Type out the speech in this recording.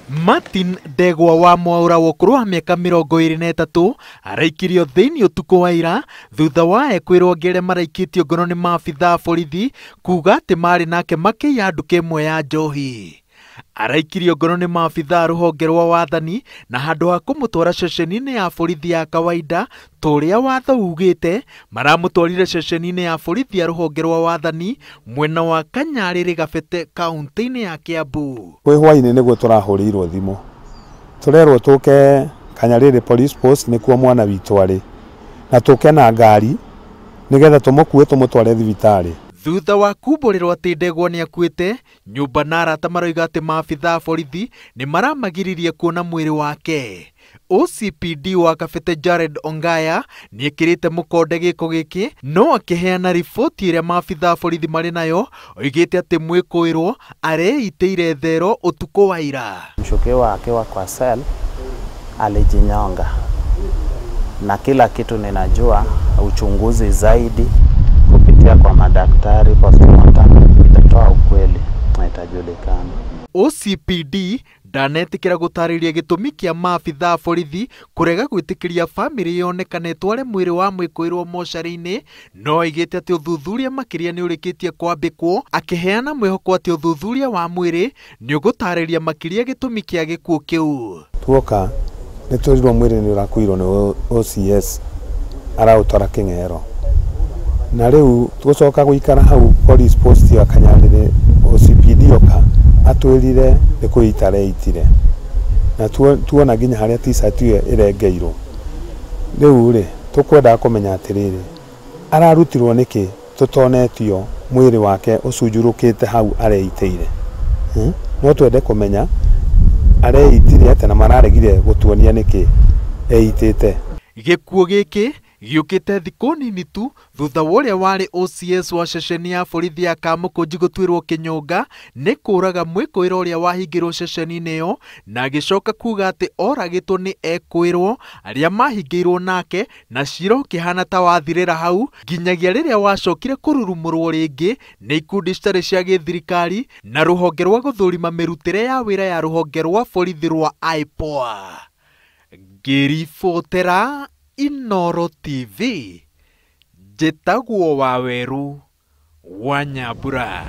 Martin Ndegwa wa Mwaura wokuru wa miaka 23 araikirio thiini utuku wa ira thutha wa ekwirwo ngere maraikitio ngono ni maabitha borithi kuga ati mari nake makiya nduka imwe ya njohi. Araikirio ngono ni maabitha ruhonge rwa wathani na handu ha kumutwara ceceni-ini ya borithi ya kawaida turia watho ugite maramutwarire ceceni-ini ya borithi ya ruhonge rwa wathani mwena wa Kanyariri Gabete kaunti-ini ya Kiambu. Kwi hwaini niguo turahurirwo thimu turerwo tuke Kanyariri police post nikuo mwana witu ari na tuke na ngari nigetha tumukue tumutware thibitari. Thutha wa kumburirwo ati Ndegwa ni akuite, nyumba na arata maroiga ati maabitha borithi ni maramagiririe kuona mwiri wake. OCPD wa Gabete Jared Ongaya ni ekirite mukonde giko giki no akiheana riboti iria maabitha borithi mari nayo oigite ati mwikuirwo areiteire thero utuku wa ira. Mshukiwa akiwa kwa cell alijinyonga, na kila kitu ninajua uchunguzi zaidi kupitia kwa madaktari postmortem itatoa ukweli na itajulikana. OCPD ndanetikira gutariria gitumi kia maabitha borithi kurega gwitikiria family yonekane tware mwiri wa mwikuirwo moshari-ini, no igite ati uthuthuria makiria ni urikitie kwambikwo, akiheana mwihoko ati uthuthuria wa mwiri ni ugutariria makiria gitumi kia gikuo kiu. Tuoka ni turirwo mwiri ni urakuirwo ni OCS arautwara King'ero, na riu tucoka guikara hau police post ya Kanyariri. OCPD oka atwirire ni kuitareitire na tuona nginya haria t-shirt iyo irengeirwo. Riu ri tukwenda kumenya atiriri ararutirwo niki tutonetio mwiri wake ucunjurukite hau areiteire. No twende kumenya areitire ate na mararegire gutuonia niki eitite. Gikuo giki giukite thiku nini tu thutha woria wari OCS wa ceceni ya borithi ya Kamukunji gutwirwo kinyonga ni kuraga mwikuiro uria wahingirwo ceceni-ini iyo na agicoka kuga ati oragitwo ni ekwirwo aria mahingirwo nake na ciro kihana ta wathirira hau nginyagia riria wacokire kururumurwo ringi ni ikundi citari cia githirikari na ruhonge rwa guthurima mirutire ya wira ya ruhonge rwa borithi rwa IPOA. Ngiribotera Inooro TV, Njĩtagwo Waweru wa Nyambura.